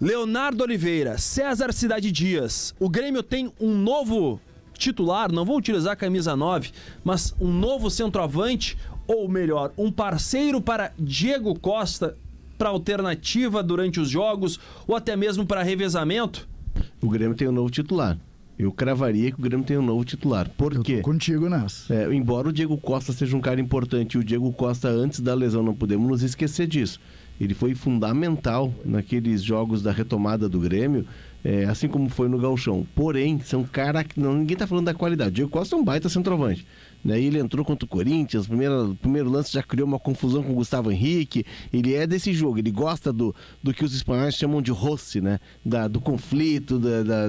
Leonardo Oliveira, César Cidade Dias. O Grêmio tem um novo titular, não vou utilizar a camisa 9, mas um novo centroavante, ou melhor, um parceiro para Diego Costa, para alternativa durante os jogos, ou até mesmo para revezamento? O Grêmio tem um novo titular. Eu cravaria que o Grêmio tem um novo titular. Por quê? Eu tô contigo nessa. Embora o Diego Costa seja um cara importante, e o Diego Costa antes da lesão, não podemos nos esquecer disso. Ele foi fundamental naqueles jogos da retomada do Grêmio, assim como foi no Gauchão. Porém, são caras que ninguém tá falando da qualidade. O Diego Costa é um baita centroavante. Né? Ele entrou contra o Corinthians, primeiro lance já criou uma confusão com o Gustavo Henrique. Ele é desse jogo, ele gosta do que os espanhóis chamam de roce, né? Do conflito,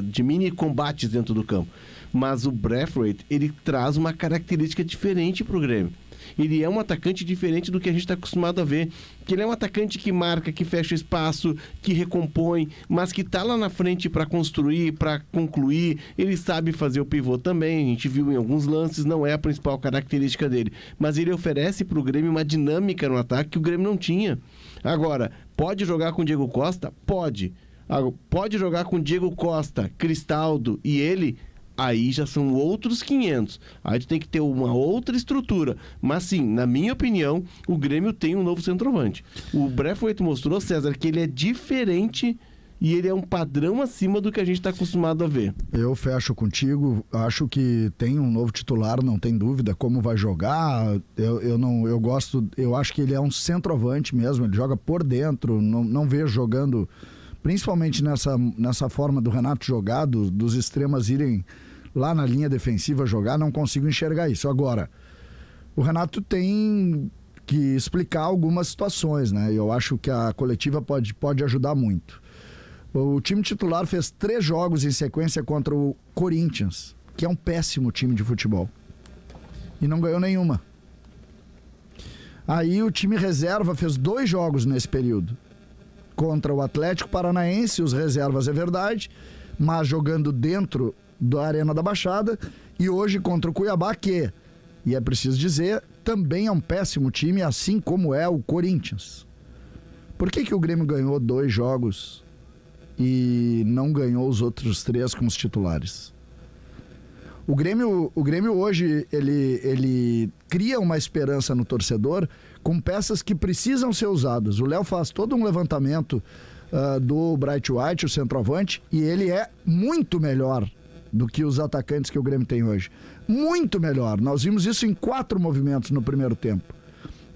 de mini combates dentro do campo. Mas o Braithwaite, ele traz uma característica diferente pro Grêmio. Ele é um atacante diferente do que a gente está acostumado a ver, que ele é um atacante que marca, que fecha espaço, que recompõe, mas que está lá na frente para construir, para concluir. Ele sabe fazer o pivô também, a gente viu em alguns lances, não é a principal característica dele, mas ele oferece para o Grêmio uma dinâmica no ataque que o Grêmio não tinha. Agora, pode jogar com o Diego Costa? Pode. Pode jogar com o Diego Costa, Cristaldo e ele? Aí já são outros 500. Aí tu tem que ter uma outra estrutura. Mas sim, na minha opinião, o Grêmio tem um novo centroavante. O Braithwaite mostrou, César, que ele é diferente e ele é um padrão acima do que a gente está acostumado a ver. Eu fecho contigo, acho que tem um novo titular, não tem dúvida como vai jogar. Eu acho que ele é um centroavante mesmo, ele joga por dentro, não vejo jogando, principalmente nessa forma do Renato jogar, dos extremas irem lá na linha defensiva jogar, não consigo enxergar isso. Agora, o Renato tem que explicar algumas situações, né? Eu acho que a coletiva pode ajudar muito. O time titular fez 3 jogos em sequência contra o Corinthians, que é um péssimo time de futebol, e não ganhou nenhuma. Aí o time reserva fez 2 jogos nesse período, contra o Atlético Paranaense, os reservas é verdade, mas jogando dentro da Arena da Baixada, e hoje contra o Cuiabá, que, e é preciso dizer, também é um péssimo time, assim como é o Corinthians. Por que o Grêmio ganhou 2 jogos e não ganhou os outros 3 com os titulares? O Grêmio hoje, ele cria uma esperança no torcedor com peças que precisam ser usadas. O Léo faz todo um levantamento do Braithwaite, o centroavante, e ele é muito melhor do que os atacantes que o Grêmio tem hoje. Muito melhor. Nós vimos isso em 4 movimentos no primeiro tempo.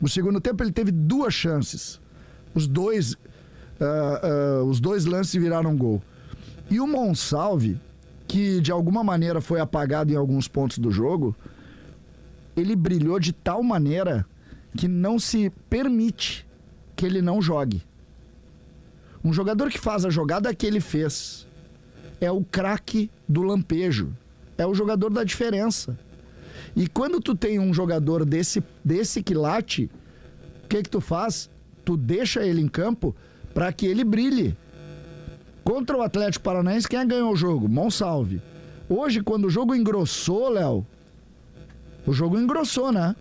No segundo tempo ele teve 2 chances. Os dois lances viraram gol. E o Monsalve, que de alguma maneira foi apagado em alguns pontos do jogo, ele brilhou de tal maneira que não se permite que ele não jogue. Um jogador que faz a jogada que ele fez é o craque do lampejo, é o jogador da diferença. E quando tu tem um jogador desse quilate, o que tu faz? Tu deixa ele em campo para que ele brilhe. Contra o Atlético Paranaense, quem ganhou o jogo? Monsalve. Hoje, quando o jogo engrossou, Léo, o jogo engrossou, né?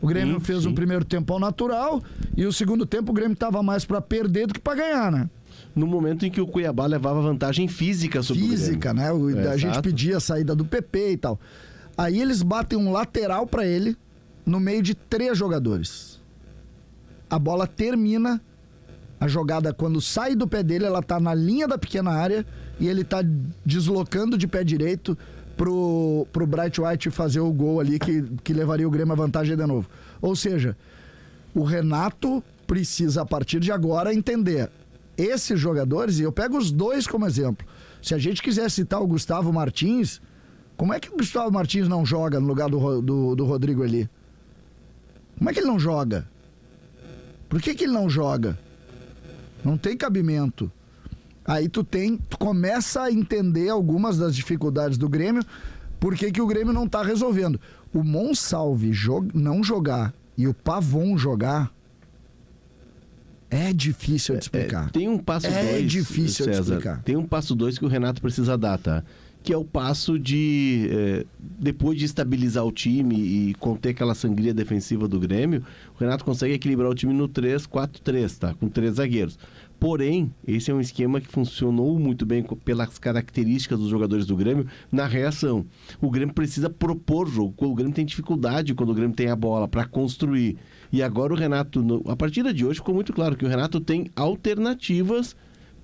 O Grêmio fez um primeiro tempo ao natural e o segundo tempo o Grêmio estava mais para perder do que para ganhar, né? No momento em que o Cuiabá levava vantagem física sobre o Grêmio. Física, né? A gente pedia a saída do PP e tal. Aí eles batem um lateral para ele no meio de 3 jogadores. A bola termina, a jogada quando sai do pé dele, ela tá na linha da pequena área e ele tá deslocando de pé direito pro Braithwaite fazer o gol ali que levaria o Grêmio à vantagem de novo. Ou seja, o Renato precisa a partir de agora entender esses jogadores, e eu pego os 2 como exemplo. Se a gente quiser citar o Gustavo Martins, como é que o Gustavo Martins não joga no lugar do Rodrigo ali? Como é que ele não joga? Por que ele não joga? Não tem cabimento. Aí tu começa a entender algumas das dificuldades do Grêmio, por que o Grêmio não tá resolvendo. O Monsalve não jogar e o Pavon jogar é difícil de explicar. Tem um passo 2, é difícil, César, de explicar. Tem um passo 2 que o Renato precisa dar, tá? Que é o passo de, depois de estabilizar o time e conter aquela sangria defensiva do Grêmio, o Renato consegue equilibrar o time no 3-4-3, tá? Com 3 zagueiros. Porém, esse é um esquema que funcionou muito bem pelas características dos jogadores do Grêmio na reação. O Grêmio precisa propor jogo. O Grêmio tem dificuldade quando o Grêmio tem a bola para construir. E agora o Renato, a partir de hoje, ficou muito claro que o Renato tem alternativas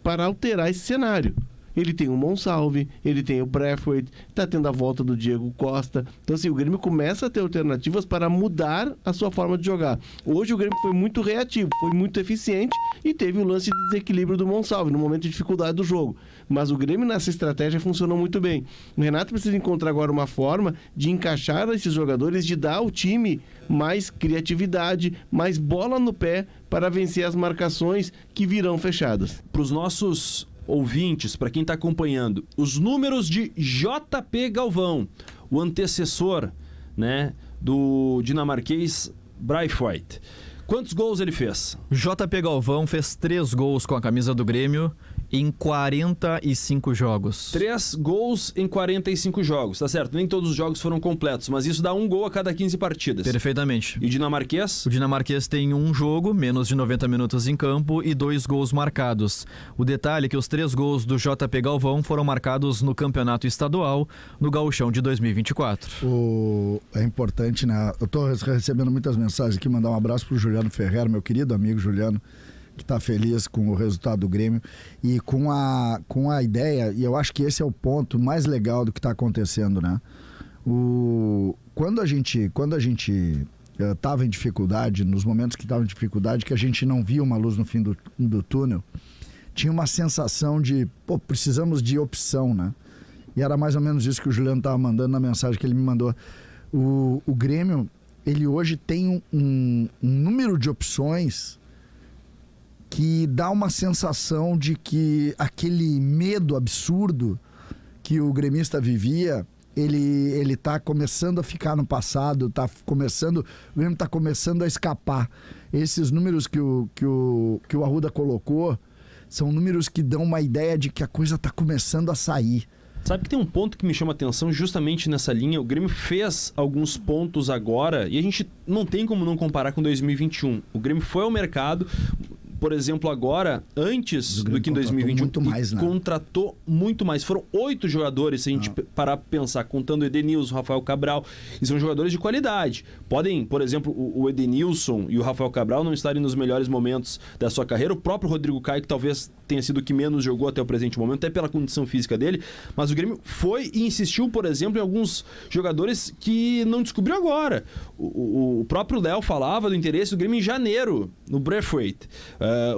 para alterar esse cenário. Ele tem o Monsalve, ele tem o Braithwaite, está tendo a volta do Diego Costa. Então, assim, o Grêmio começa a ter alternativas para mudar a sua forma de jogar. Hoje o Grêmio foi muito reativo, foi muito eficiente e teve o lance de desequilíbrio do Monsalve no momento de dificuldade do jogo. Mas o Grêmio nessa estratégia funcionou muito bem. O Renato precisa encontrar agora uma forma de encaixar esses jogadores, de dar ao time mais criatividade, mais bola no pé para vencer as marcações que virão fechadas. Para os nossos ouvintes, para quem está acompanhando, os números de JP Galvão, o antecessor, né, do dinamarquês Braithwaite. Quantos gols ele fez? JP Galvão fez 3 gols com a camisa do Grêmio em 45 jogos. 3 gols em 45 jogos, tá certo? Nem todos os jogos foram completos, mas isso dá 1 gol a cada 15 partidas. Perfeitamente. E o dinamarquês? O dinamarquês tem 1 jogo, menos de 90 minutos em campo e 2 gols marcados. O detalhe é que os 3 gols do JP Galvão foram marcados no campeonato estadual, no Gauchão de 2024. É importante, né? Eu tô recebendo muitas mensagens aqui, mandar um abraço pro Juliano Ferreira, meu querido amigo Juliano, que está feliz com o resultado do Grêmio e com a ideia, e eu acho que esse é o ponto mais legal do que está acontecendo, né? Quando a gente estava em dificuldade, nos momentos que estava em dificuldade, que a gente não via uma luz no fim do túnel, tinha uma sensação de, precisamos de opção, né? E era mais ou menos isso que o Juliano estava mandando na mensagem que ele me mandou. O Grêmio, ele hoje tem um número de opções que dá uma sensação de que aquele medo absurdo que o gremista vivia, ele tá começando a ficar no passado, o Grêmio tá começando a escapar. Esses números que o Arruda colocou são números que dão uma ideia de que a coisa tá começando a sair. Sabe que tem um ponto que me chama a atenção justamente nessa linha. O Grêmio fez alguns pontos agora e a gente não tem como não comparar com 2021. O Grêmio foi ao mercado, por exemplo, agora, antes do que em 2021, muito mais, né? Contratou muito mais. Foram 8 jogadores, se a gente parar para pensar, contando o Edenilson, o Rafael Cabral, e são jogadores de qualidade. Podem, por exemplo, o Edenilson e o Rafael Cabral não estarem nos melhores momentos da sua carreira. O próprio Rodrigo Caio, que talvez tenha sido o que menos jogou até o presente momento, até pela condição física dele, mas o Grêmio foi e insistiu, por exemplo, em alguns jogadores que não descobriu agora. O próprio Léo falava do interesse do Grêmio em janeiro, no Braithwaite.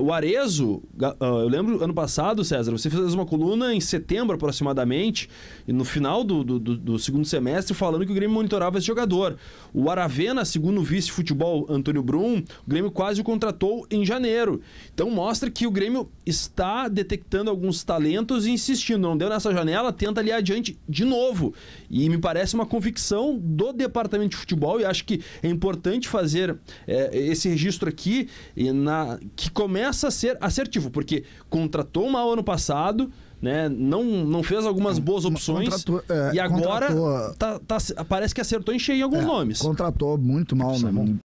O Arezzo, eu lembro ano passado, César, você fez uma coluna em setembro aproximadamente, e no final do segundo semestre, falando que o Grêmio monitorava esse jogador. O Aravena, segundo o vice-futebol Antônio Brum, o Grêmio quase o contratou em janeiro. Então mostra que o Grêmio está detectando alguns talentos e insistindo. Não deu nessa janela, tenta ali adiante de novo. E me parece uma convicção do departamento de futebol, e acho que é importante fazer esse registro aqui, que começa a ser assertivo, porque contratou mal ano passado, né? Não fez algumas boas opções e agora parece que acertou em cheio em alguns nomes. Contratou muito mal, né?